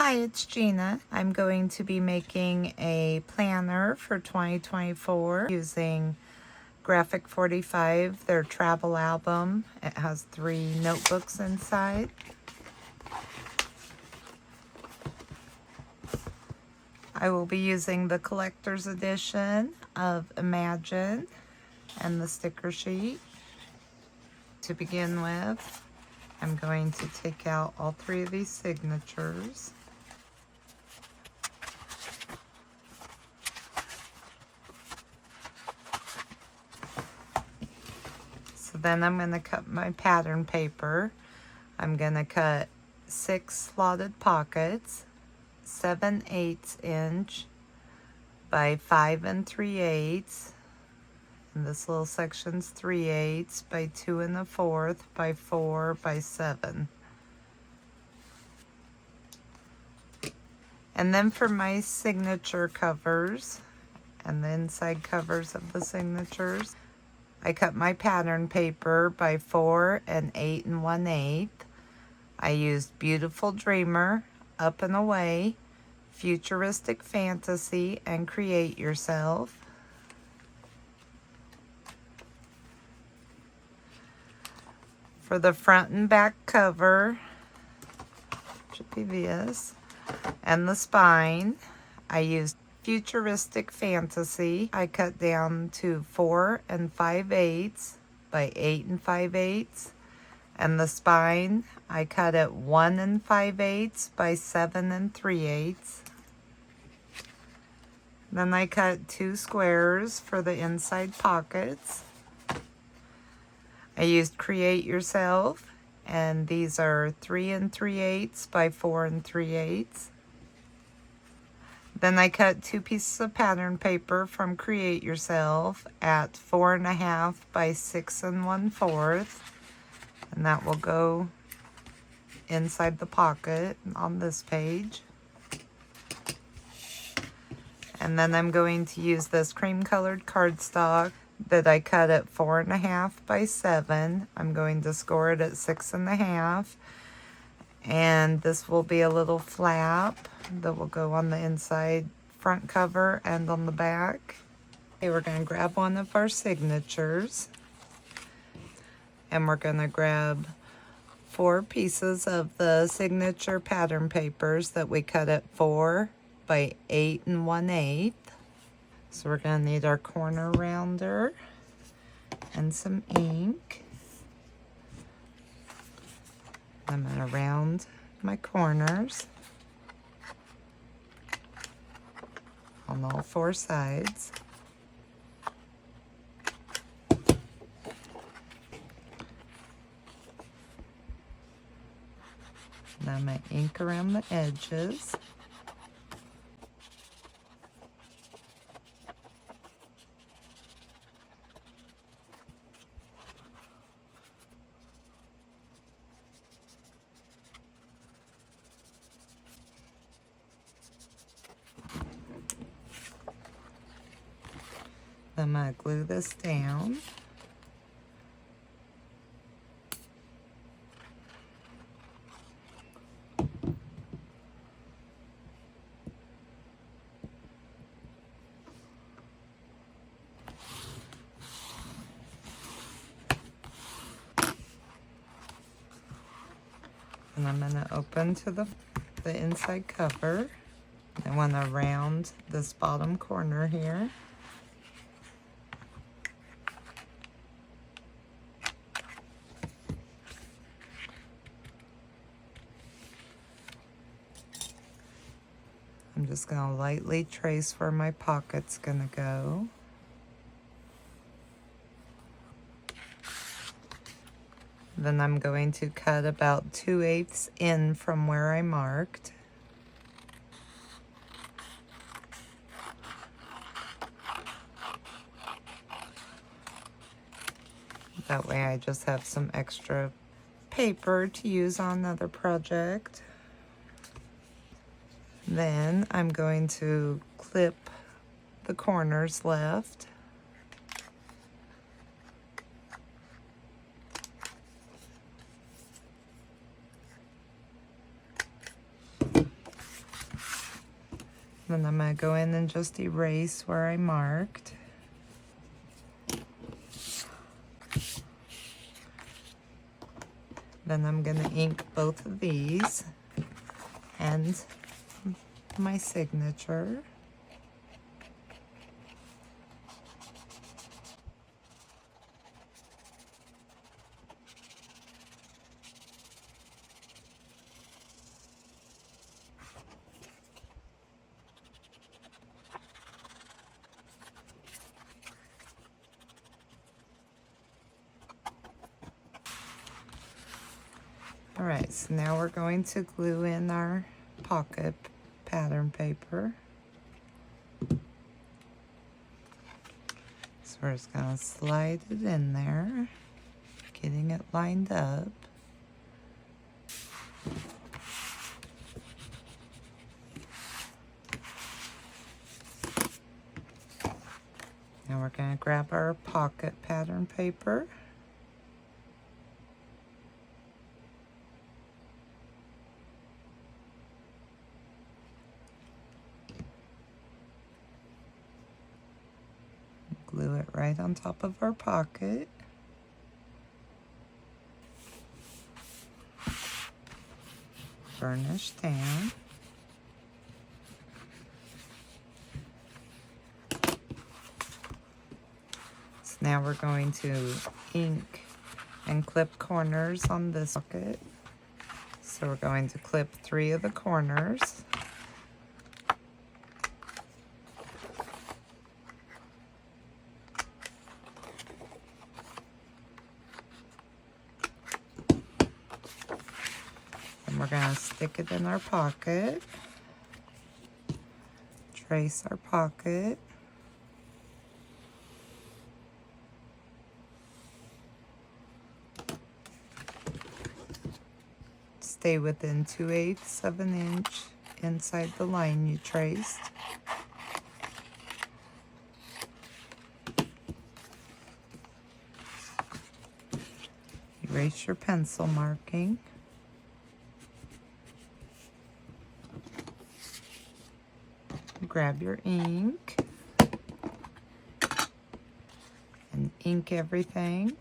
Hi, it's Gina. I'm going to be making a planner for 2024 using Graphic 45, their travel album. It has 3 notebooks inside. I will be using the collector's edition of Imagine and the sticker sheet. To begin with, I'm going to take out all 3 of these signatures. So then I'm going to cut my pattern paper. I'm going to cut 6 slotted pockets, 7/8 inch by 5 3/8. And this little section's 3/8 by 2 1/4 by 4 by 7. And then for my signature covers and the inside covers of the signatures, I cut my pattern paper by 4 8 1/8. I used Beautiful Dreamer, Up and Away, Futuristic Fantasy, and Create Yourself. For the front and back cover, should be this, and the spine, I used Futuristic Fantasy. I cut down to 4 5/8 by 8 5/8. And the spine, I cut at 1 5/8 by 7 3/8. Then I cut 2 squares for the inside pockets. I used Create Yourself, and these are 3 3/8 by 4 3/8. Then I cut 2 pieces of pattern paper from Create Yourself at 4 1/2 by 6 1/4. And that will go inside the pocket on this page. And then I'm going to use this cream colored cardstock that I cut at 4 1/2 by 7. I'm going to score it at 6 1/2. And this will be a little flap that will go on the inside front cover and on the back. Okay, we're going to grab one of our signatures. And we're going to grab 4 pieces of the signature pattern papers that we cut at 4 by 8 1/8. So we're going to need our corner rounder and some ink. I'm going to round my corners on all 4 sides. And I'm going to ink around the edges. I'm going to glue this down. And I'm going to open to the inside cover. I want to round this bottom corner here. I'm just going to lightly trace where my pocket's going to go. Then I'm going to cut about 2/8 in from where I marked. That way I just have some extra paper to use on another project. Then I'm going to clip the corners left. Then I'm going to go in and just erase where I marked. Then I'm going to ink both of these and my signature. Alright, so now we're going to glue in our pocket pattern paper. So we're just going to slide it in there, getting it lined up. Now we're going to grab our pocket pattern paper. Glue it right on top of our pocket. Burnish down. So now we're going to ink and clip corners on this pocket. So we're going to clip 3 of the corners. We're going to stick it in our pocket, trace our pocket, stay within 2/8 of an inch inside the line you traced. Erase your pencil marking. Grab your ink and ink everything.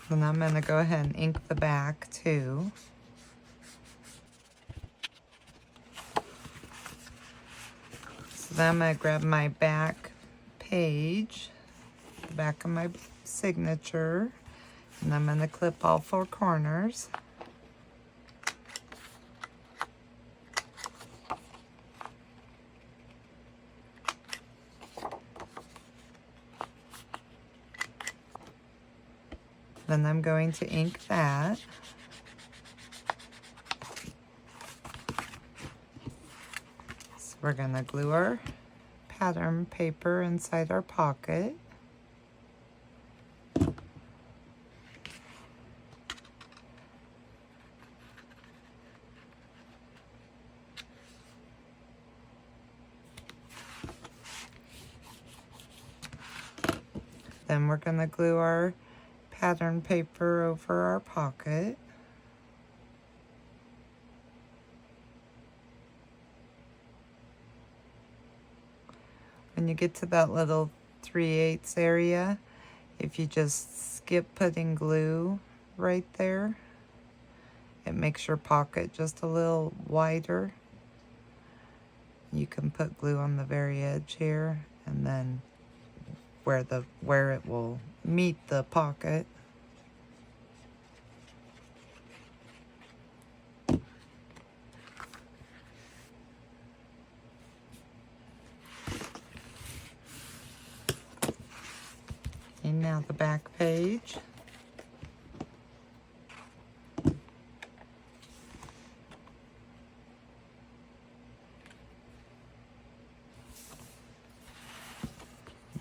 Then I'm going to go ahead and ink the back too. So then I'm going to grab my back page, the back of my signature, and I'm going to clip all 4 corners. Then I'm going to ink that. So we're going to glue our pattern paper inside our pocket. Then we're going to glue our pattern paper over our pocket. When you get to that little 3/8 area, if you just skip putting glue right there, it makes your pocket just a little wider. You can put glue on the very edge here, and then where it will meet the pocket. And now the back page.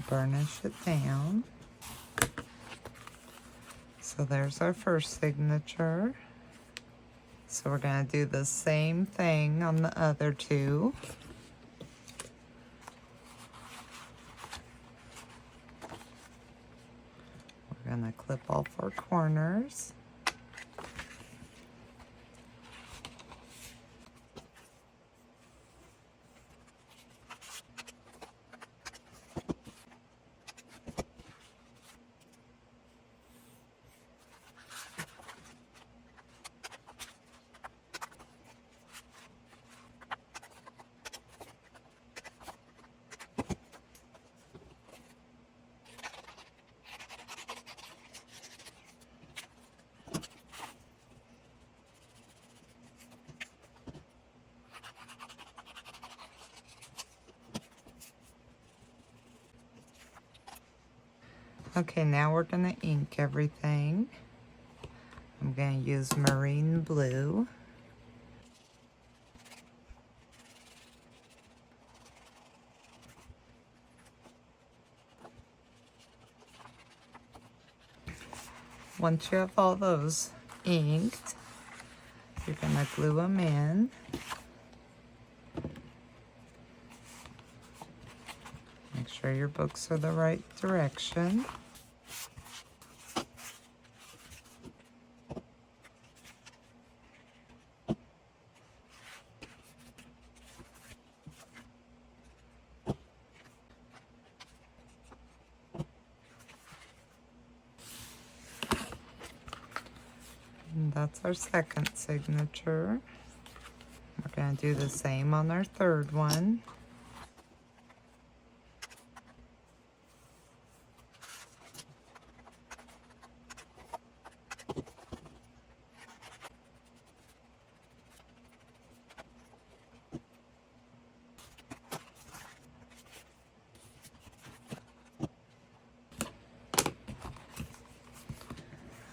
Burnish it down. So there's our first signature. So we're going to do the same thing on the other 2. gonna clip all 4 corners. Okay, now we're gonna ink everything. I'm gonna use marine blue. Once you have all those inked, you're gonna glue them in. Make sure your books are the right direction. And that's our second signature. We're going to do the same on our third one.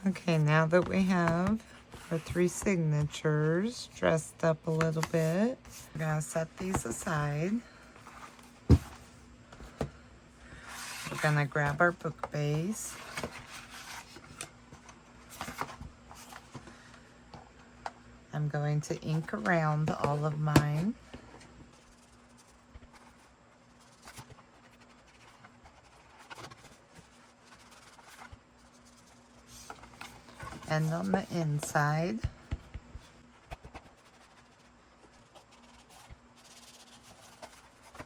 Okay, now that we have our 3 signatures dressed up a little bit, we're going to set these aside. We're going to grab our book base. I'm going to ink around all of mine. And on the inside.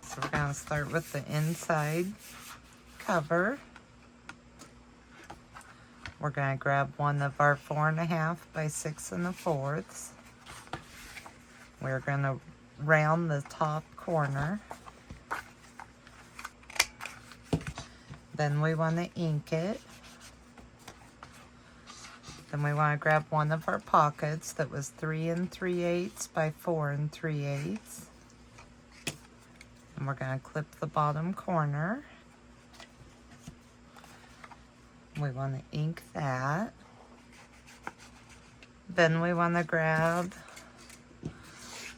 So we're going to start with the inside cover. We're going to grab one of our 4.5 by 6 1/4. We're going to round the top corner. Then we want to ink it. Then we want to grab one of our pockets that was 3 3/8 by 4 3/8. And we're going to clip the bottom corner. We want to ink that. Then we want to grab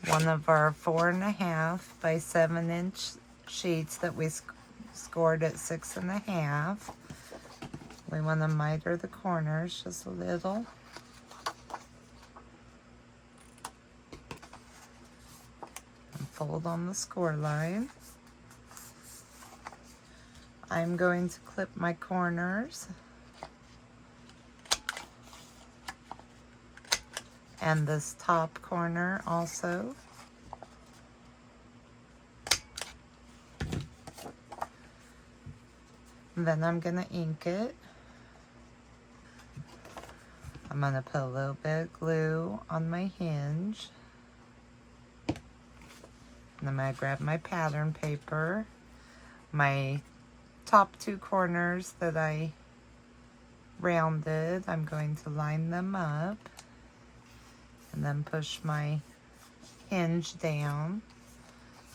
one of our 4.5 by 7 sheets that we scored at 6 1/2. We want to miter the corners just a little. And fold on the score line. I'm going to clip my corners. And this top corner also. And then I'm going to ink it. I'm going to put a little bit of glue on my hinge. And I'm going to grab my pattern paper. My top 2 corners that I rounded, I'm going to line them up. And then push my hinge down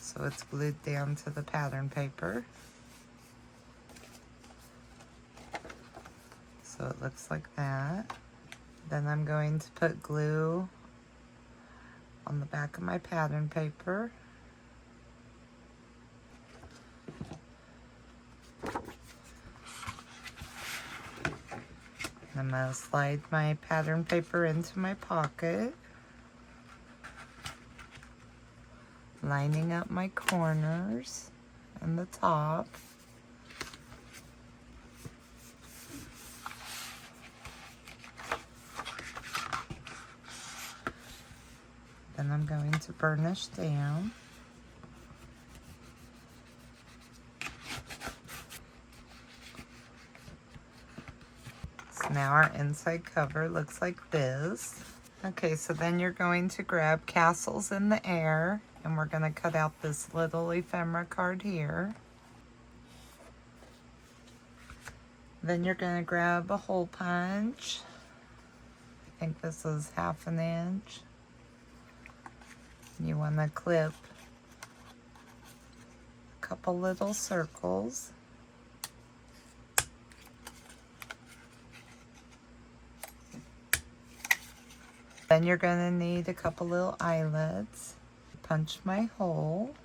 so it's glued down to the pattern paper. So it looks like that. Then I'm going to put glue on the back of my pattern paper. I'm going to slide my pattern paper into my pocket, lining up my corners and the top. I'm going to burnish down. So now our inside cover looks like this. Okay, so then you're going to grab Castles in the Air, and we're going to cut out this little ephemera card here. Then you're going to grab a hole punch. I think this is 1/2 inch. You want to clip a couple little circles. Then you're going to need a couple little eyelets. Punch my hole.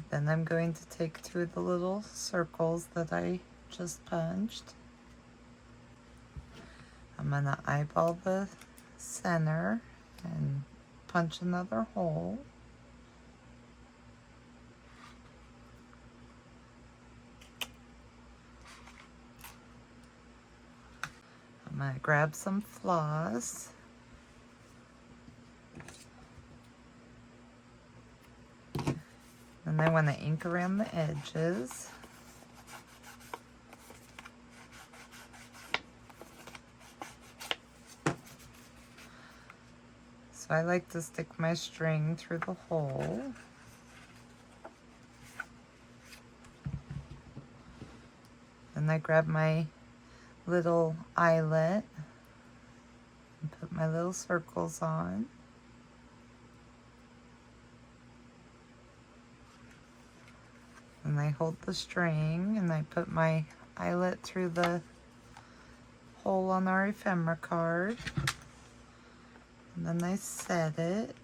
Then I'm going to take 2 of the little circles that I just punched. I'm going to eyeball the center and punch another hole. I'm going to grab some floss. And I want to ink around the edges. So I like to stick my string through the hole. And I grab my little eyelet and put my little circles on. And I hold the string and I put my eyelet through the hole on our ephemera card. And then I set it.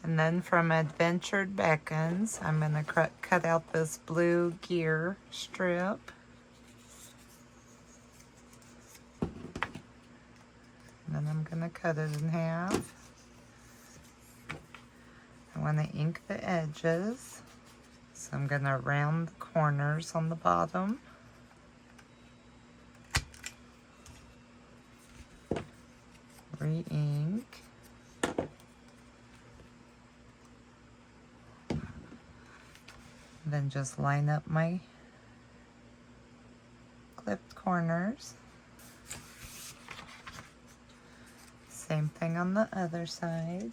And then from Adventured Beckons, I'm going to cut out this blue gear strip. And then I'm going to cut it in half. I want to ink the edges. So I'm going to round the corners on the bottom. Re-ink. Then just line up my clipped corners. Same thing on the other side.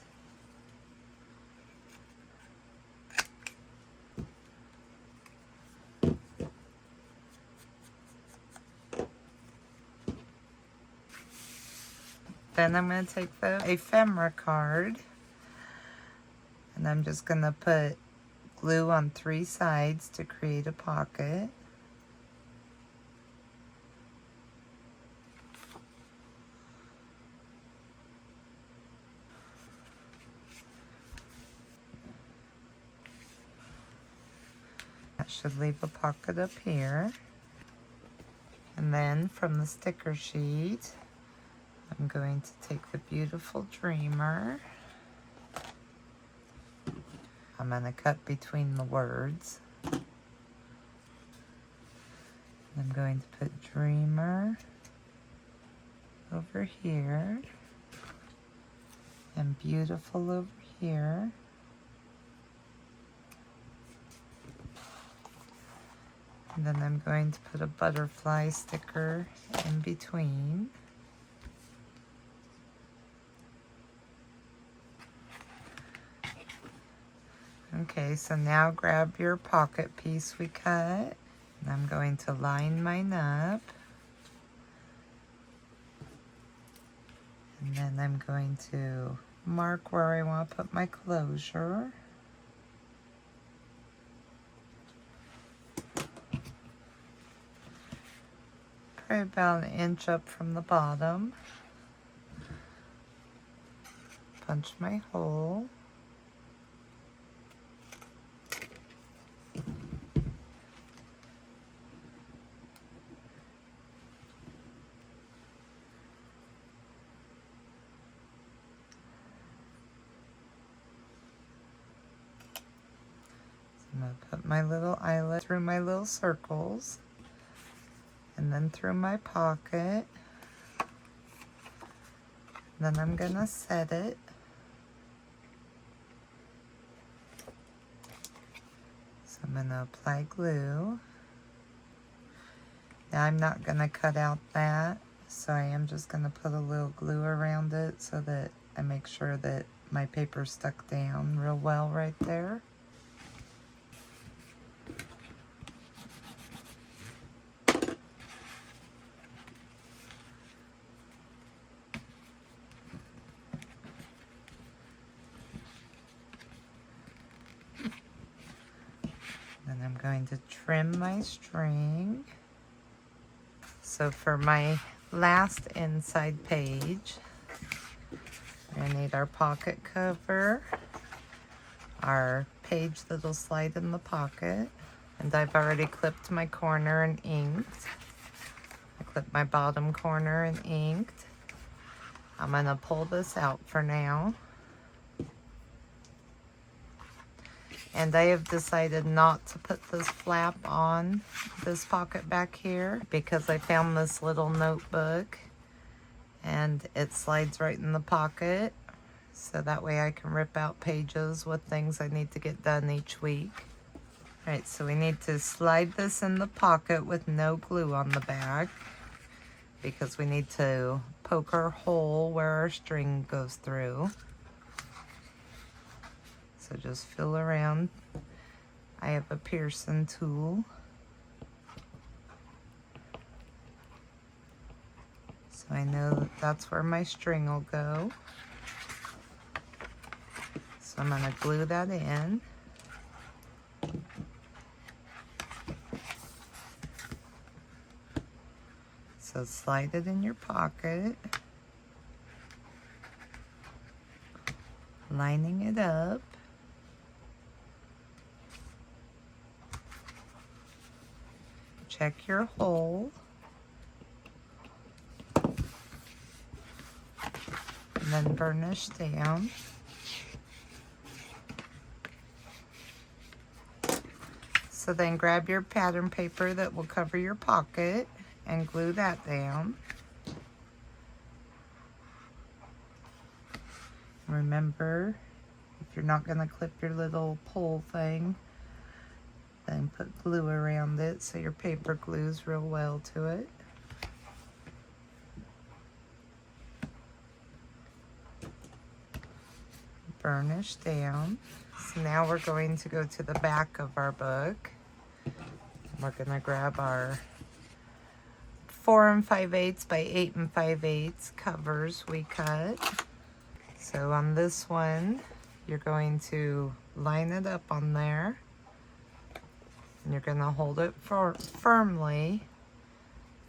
Then I'm going to take the ephemera card and I'm just going to put glue on 3 sides to create a pocket. That should leave a pocket up here. And then from the sticker sheet, I'm going to take the beautiful dreamer. I'm going to cut between the words. I'm going to put dreamer over here and beautiful over here. And then I'm going to put a butterfly sticker in between. Okay, so now grab your pocket piece we cut. And I'm going to line mine up. And then I'm going to mark where I want to put my closure. Probably about 1 inch up from the bottom. Punch my hole. going to put my little eyelet through my little circles and then through my pocket. Then I'm going to set it. So I'm going to apply glue. Now I'm not going to cut out that, so I am just going to put a little glue around it so that I make sure that my paper's stuck down real well right there. Then I'm going to trim my string. So for my last inside page, we're going to need our pocket cover, our page that'll slide in the pocket, and I've already clipped my corner and inked. I clipped my bottom corner and inked. I'm going to pull this out for now. And I have decided not to put this flap on this pocket back here because I found this little notebook and it slides right in the pocket. So that way I can rip out pages with things I need to get done each week. All right, so we need to slide this in the pocket with no glue on the back because we need to poke our hole where our string goes through. So just feel around. I have a Pearson tool. So I know that that's where my string will go. So I'm going to glue that in. So slide it in your pocket. Lining it up. Check your hole. And then burnish down. So then grab your pattern paper that will cover your pocket and glue that down. Remember, if you're not going to clip your little pole thing, then put glue around it so your paper glues real well to it. Burnish down. So now we're going to go to the back of our book. We're going to grab our 4 5/8 by 8 5/8 covers we cut. So on this one, you're going to line it up on there. And you're going to hold it firmly,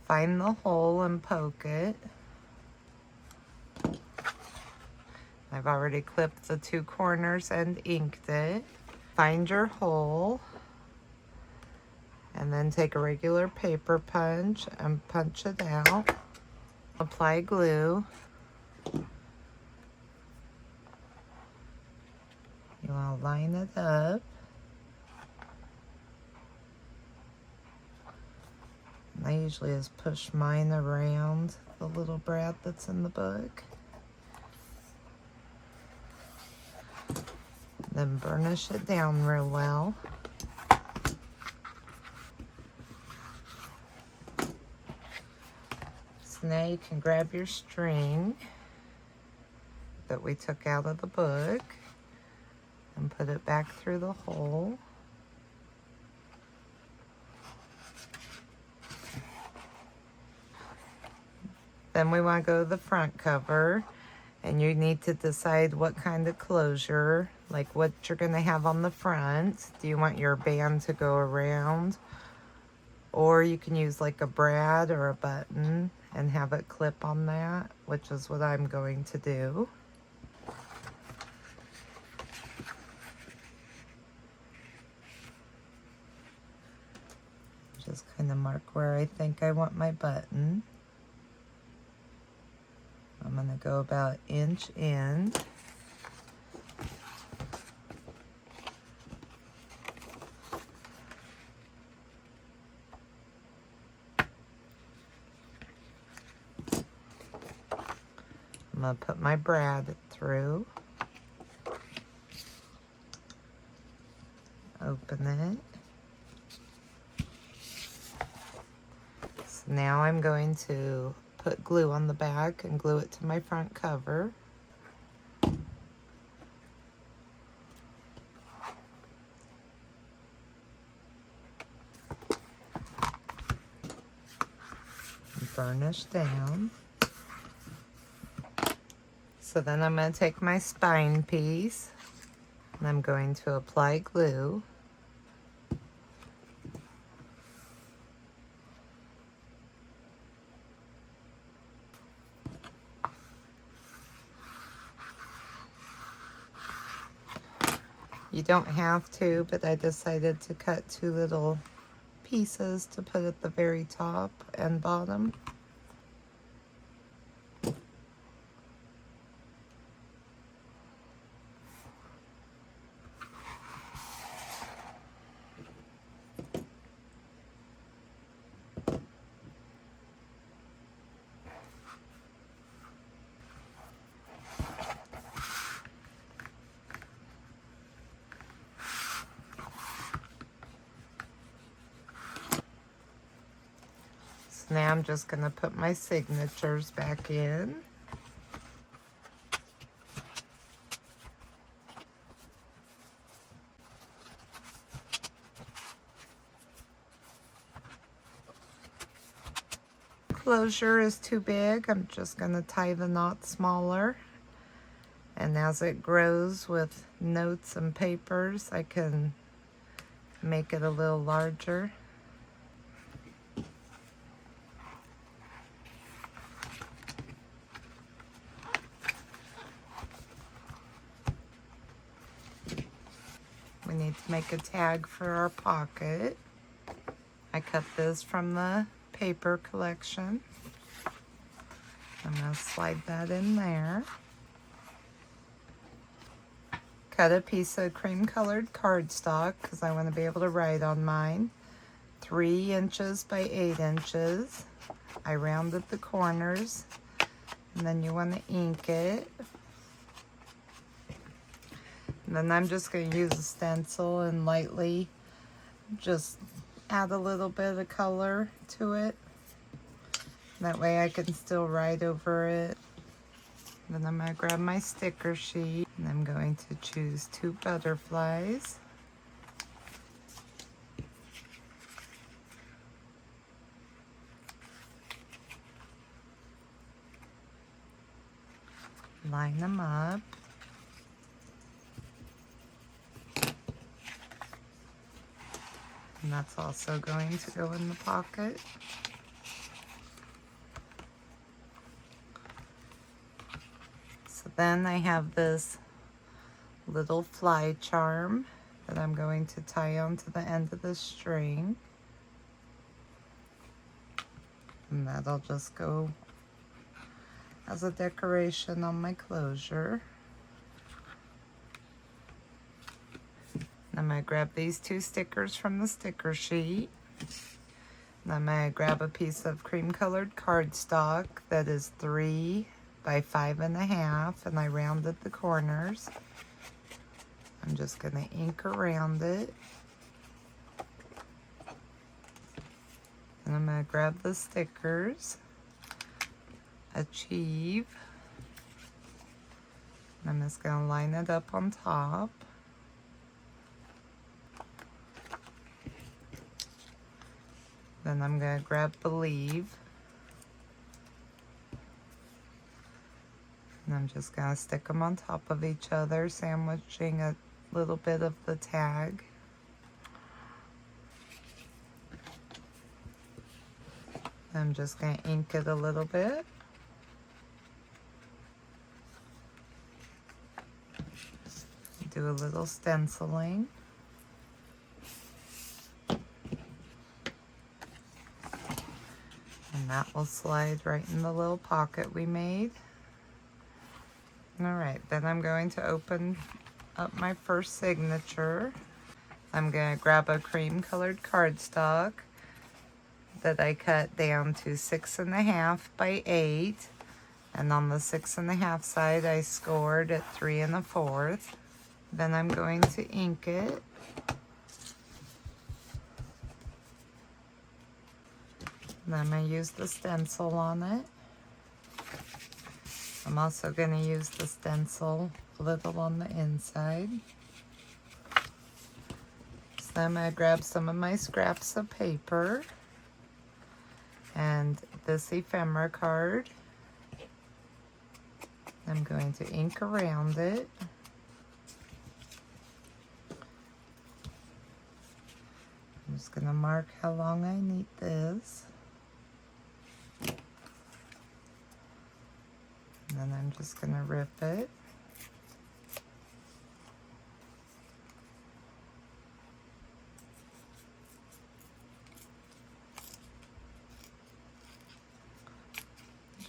find the hole and poke it. I've already clipped the 2 corners and inked it. Find your hole and then take a regular paper punch and punch it out. Apply glue. You want to line it up. I usually just push mine around the little brad that's in the book. Then burnish it down real well. So now you can grab your string that we took out of the book and put it back through the hole. Then we want to go to the front cover, and you need to decide what kind of closure, like what you're going to have on the front. Do you want your band to go around? Or you can use like a brad or a button and have it clip on that, which is what I'm going to do. Just kind of mark where I think I want my button. I'm going to go about 1 inch in. I'm going to put my brad through. Open it. So now I'm going to put glue on the back and glue it to my front cover. Burnish down. So then I'm going to take my spine piece and I'm going to apply glue. You don't have to, but I decided to cut 2 little pieces to put at the very top and bottom. Now I'm just going to put my signatures back in. Closure is too big. I'm just going to tie the knot smaller. And as it grows with notes and papers, I can make it a little larger. We need to make a tag for our pocket. I cut this from the paper collection. I'm going to slide that in there. Cut a piece of cream colored cardstock because I want to be able to write on mine. 3 inches by 8 inches. I rounded the corners, and then you want to ink it. And then I'm just going to use a stencil and lightly just add a little bit of color to it. That way I can still write over it. Then I'm going to grab my sticker sheet and I'm going to choose 2 butterflies. Line them up. And that's also going to go in the pocket. So then I have this little fly charm that I'm going to tie onto the end of the string. And that'll just go as a decoration on my closure. I'm going to grab these 2 stickers from the sticker sheet. And I'm going to grab a piece of cream colored cardstock that is 3 by 5.5, and I rounded the corners. I'm just going to ink around it. And I'm going to grab the stickers. Achieve. And I'm just going to line it up on top. Then I'm going to grab Believe. And I'm just going to stick them on top of each other, sandwiching a little bit of the tag. I'm just going to ink it a little bit. Do a little stenciling. And that will slide right in the little pocket we made. Alright, then I'm going to open up my first signature. I'm going to grab a cream colored cardstock that I cut down to 6.5 by 8. And on the 6 1/2 side, I scored at 3 1/4. Then I'm going to ink it. And I'm going to use the stencil on it. I'm also going to use the stencil a little on the inside. So then I'm going to grab some of my scraps of paper and this ephemera card. I'm going to ink around it. I'm just going to mark how long I need this. And then I'm just going to rip it.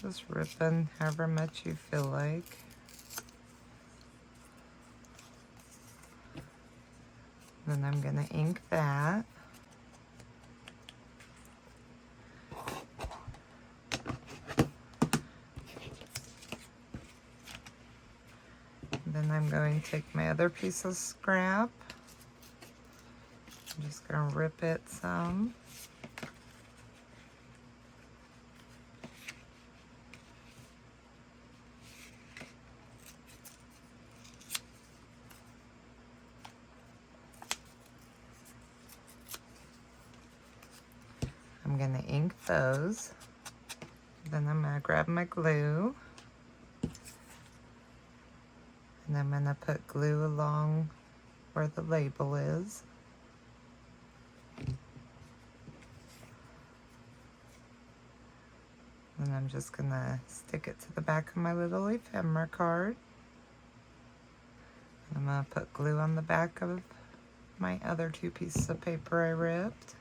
Just ripping however much you feel like. Then I'm going to ink that. Then I'm going to take my other piece of scrap. I'm just going to rip it some. I'm going to ink those. Then I'm going to grab my glue. And I'm going to put glue along where the label is. And I'm just going to stick it to the back of my little ephemera card. I'm going to put glue on the back of my other 2 pieces of paper I ripped.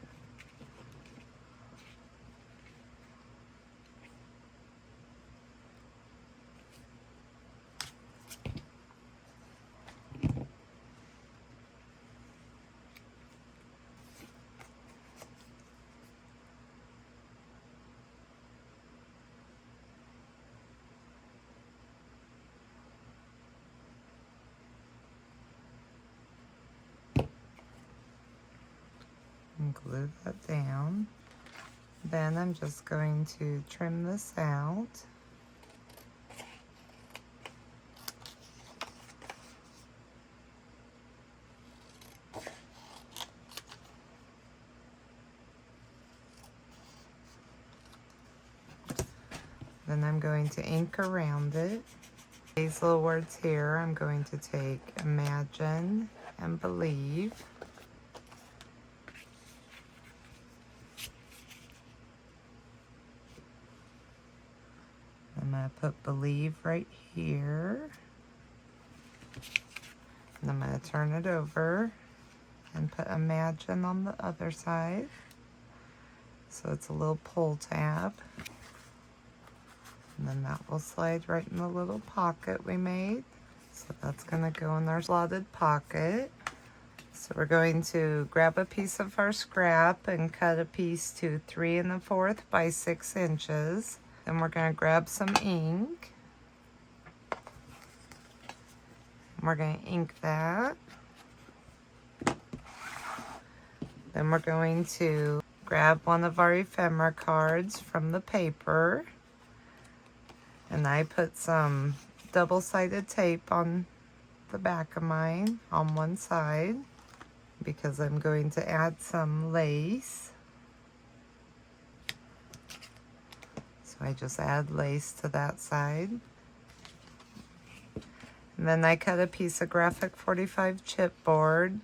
And glue that down. Then I'm just going to trim this out. Then I'm going to ink around it. These little words here, I'm going to take imagine and believe. I'm going to put believe right here. And I'm going to turn it over and put imagine on the other side. So it's a little pull tab. And then that will slide right in the little pocket we made. So that's going to go in our slotted pocket. So we're going to grab a piece of our scrap and cut a piece to 3 1/4 by 6 inches. Then we're going to grab some ink. We're going to ink that. Then we're going to grab one of our ephemera cards from the paper. And I put some double-sided tape on the back of mine on one side because I'm going to add some lace. So I just add lace to that side. And then I cut a piece of graphic 45 chipboard,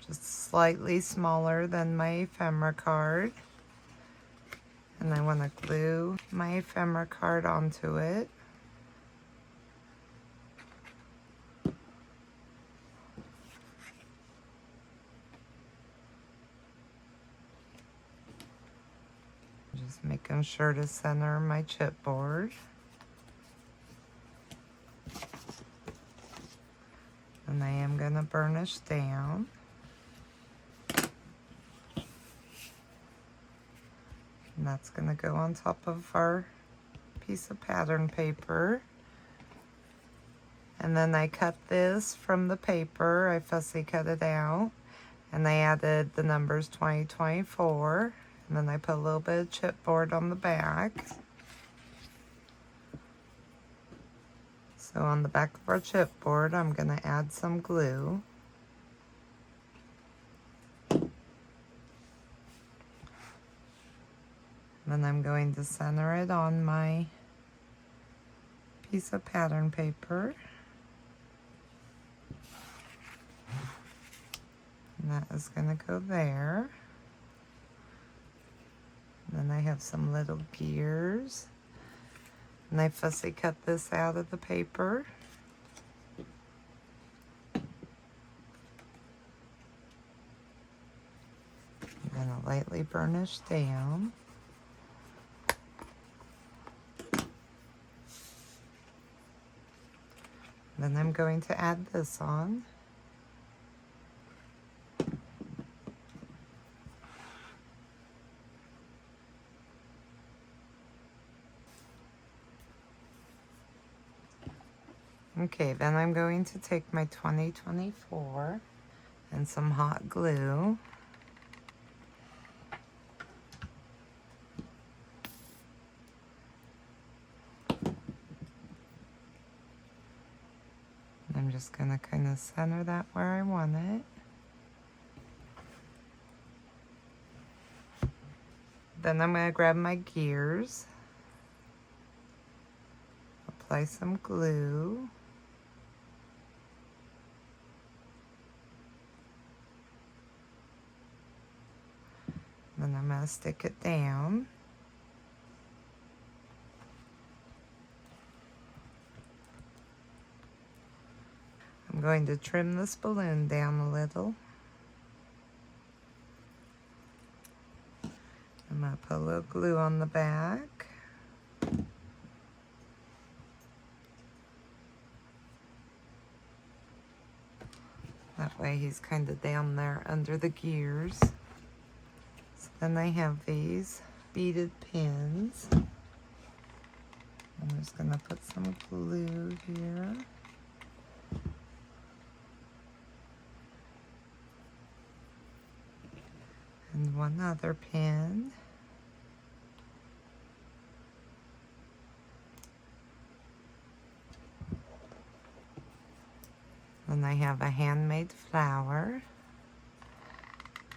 just slightly smaller than my ephemera card. And I want to glue my ephemera card onto it. Just making sure to center my chipboard. And I am going to burnish down. And that's going to go on top of our piece of pattern paper. And then I cut this from the paper. I fussy cut it out. And I added the numbers 2024. And then I put a little bit of chipboard on the back. So on the back of our chipboard, I'm going to add some glue. Then I'm going to center it on my piece of pattern paper. And that is going to go there. And then I have some little gears. And I fussy cut this out of the paper. I'm going to lightly burnish down. Then I'm going to add this on. Okay, then I'm going to take my 2024 and some hot glue. I'm just going to kind of center that where I want it. Then I'm going to grab my gears, apply some glue, then I'm going to stick it down. I'm going to trim this balloon down a little. I'm going to put a little glue on the back. That way he's kind of down there under the gears. So then I have these beaded pins. I'm just going to put some glue here. And one other pin. Then I have a handmade flower.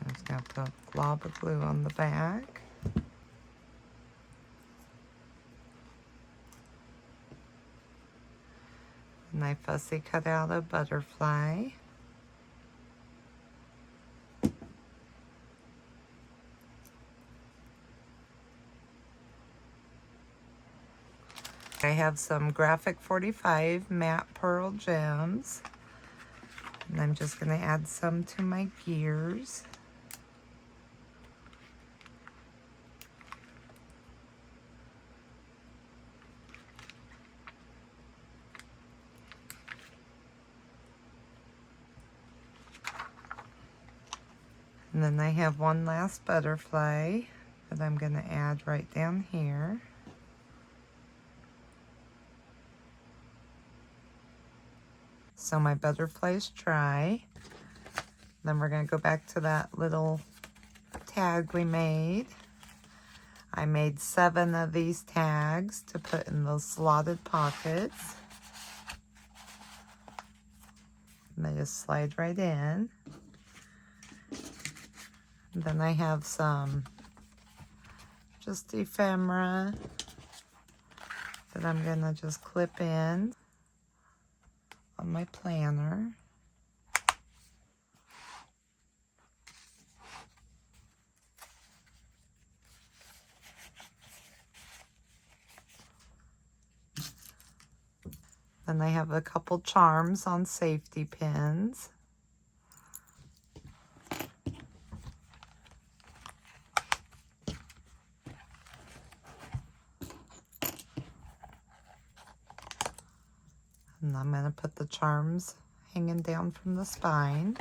I'm just going to put a glob of glue on the back. And I fussy cut out a butterfly. I have some Graphic 45 matte pearl gems. And I'm just going to add some to my gears. And then I have one last butterfly that I'm going to add right down here. So my butterfly's dry. Then we're going to go back to that little tag we made. I made 7 of these tags to put in those slotted pockets. And they just slide right in. And then I have some just ephemera that I'm going to just clip in on my planner. Then I have a couple charms on safety pins. And I'm going to put the charms hanging down from the spine.